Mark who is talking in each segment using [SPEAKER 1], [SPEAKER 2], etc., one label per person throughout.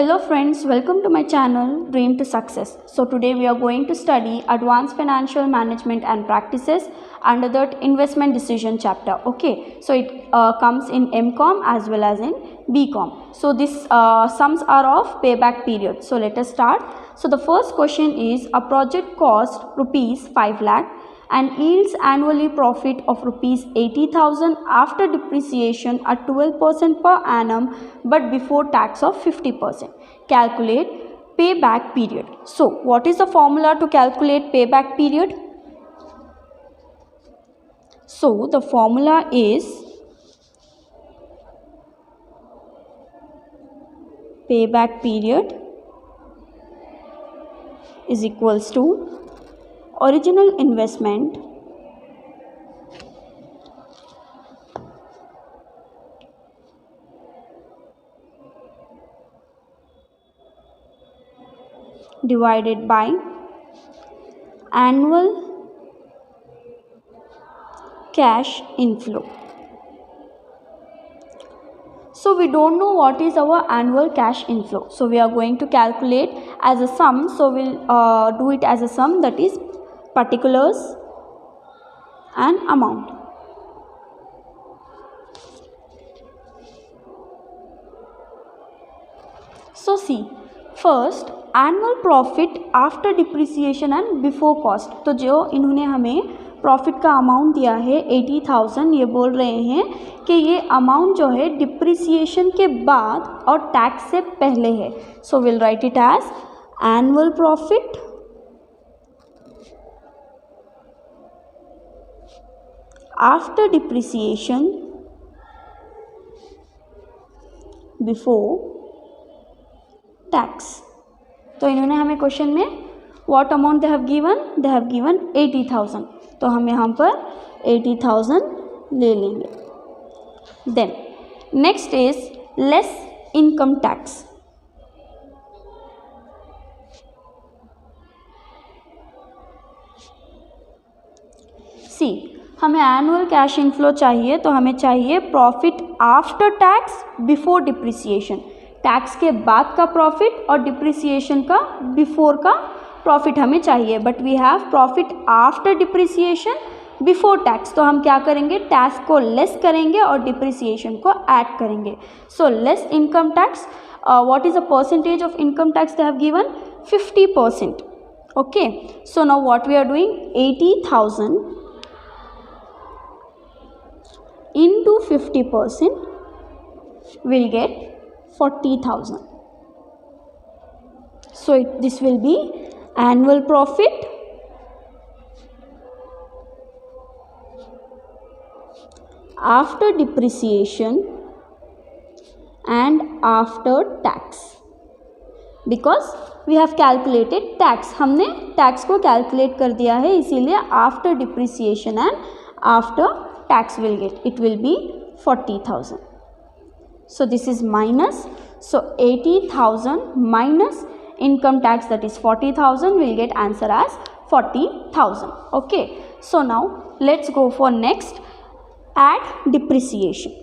[SPEAKER 1] Hello friends, welcome to my channel Dream to Success. So today we are going to study advanced financial management and practices under that investment decision chapter. Okay, so it comes in MCOM as well as in BCOM. So this sums are of payback period. So let us start. So the first question is, a project cost rupees 5 lakh and yields annually profit of rupees 80,000 after depreciation at 12% per annum but before tax of 50%. Calculate payback period. So what is the formula to calculate payback period? So the formula is payback period is equals to original investment divided by annual cash inflow. So we don't know what is our annual cash inflow. So we are going to calculate as a sum. So we'll do it as a sum, that is particulars and amount. So see, first annual profit after depreciation and before cost. तो जो इन्होंने हमें profit का amount दिया है 80,000, ये बोल रहे हैं कि ये अमाउंट जो है डिप्रिसिएशन के बाद और टैक्स से पहले है. So will write it as annual profit after depreciation before tax. तो इन्होंने हमें क्वेश्चन में what amount they have given 80,000. तो हम यहाँ पर 80,000 ले लेंगे. Then next is less income tax. See, हमें एनुअल कैश इनफ्लो चाहिए, तो हमें चाहिए profit after tax before depreciation. Tax के बाद का प्रॉफिट और डिप्रिसिएशन का बिफोर का प्रॉफिट हमें चाहिए. But we have profit after depreciation before tax. तो हम क्या करेंगे, टैक्स को लेस करेंगे और डिप्रिसिएशन को ऐड करेंगे. So less income tax. What is the percentage of income tax they have given? 50%. Okay, so now what we are doing, 80,000 into 50% will get 40,000. So this will be annual profit after depreciation and after tax, because we have calculated tax. हमने tax को calculate कर दिया है, इसीलिए after depreciation and after tax will get, it will be 40,000. So this is minus. So 80,000 minus income tax, that is 40,000, will get answer as 40,000. Okay, so now let's go for next, add depreciation.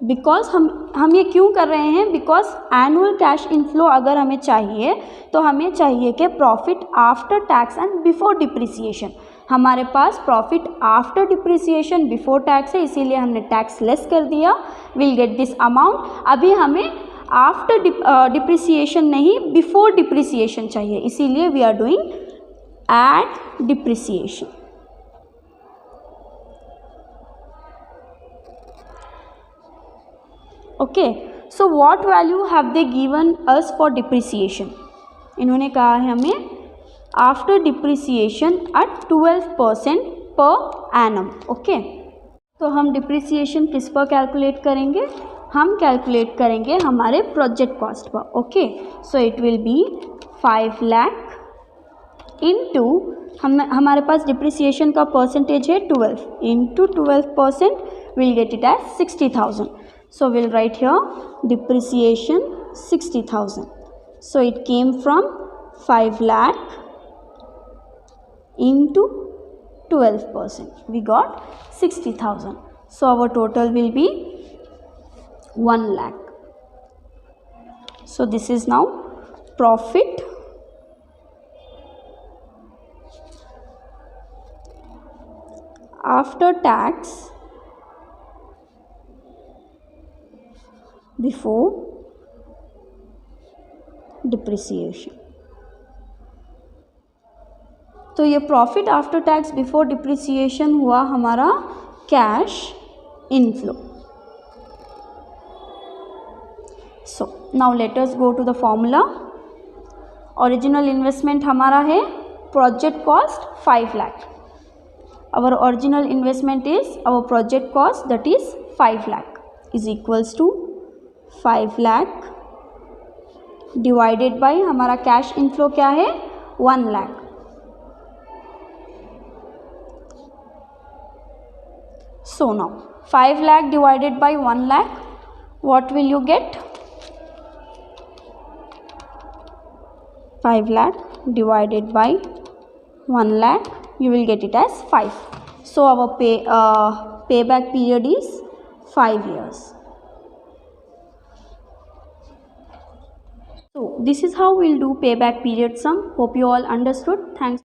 [SPEAKER 1] Because हम ये क्यों कर रहे हैं, because annual cash inflow अगर हमें चाहिए तो हमें चाहिए कि profit after tax and before depreciation. हमारे पास profit after depreciation before tax है, इसीलिए हमने टैक्स लेस कर दिया. Will get this amount. अभी हमें आफ्टर डिप्रिसिएशन नहीं, बिफोर डिप्रिसिएशन चाहिए, इसीलिए we are doing add depreciation. Okay, so what value have they given us for depreciation? इन्होंने कहा है हमें after depreciation eight 12% per annum. Okay, तो हम डिप्रिसिएशन किस पर कैलकुलेट करेंगे? हम कैलकुलेट करेंगे हमारे प्रोजेक्ट कॉस्ट पर. Okay, so it will be 5 lakh into, हमारे पास डिप्रिसिएशन का परसेंटेज है 12, into 12% will get it as 60,000. So we'll write here depreciation 60,000. So it came from 5 lakh into 12%. We got 60,000. So our total will be 1 lakh. So this is now profit after tax before depreciation. तो ये profit after tax before depreciation हुआ हमारा cash inflow. So now let us go to the formula. Original investment हमारा है project cost 5 lakh. our original investment is our project cost, that is 5 lakh is equals to 5 lakh divided by हमारा cash inflow क्या है 1 lakh. So now 5 lakh divided by 1 lakh, what will you get? 5 lakh divided by 1 lakh, you will get it as 5. So our payback period is 5 years. So this is how we'll do payback period sum. Hope you all understood. Thanks.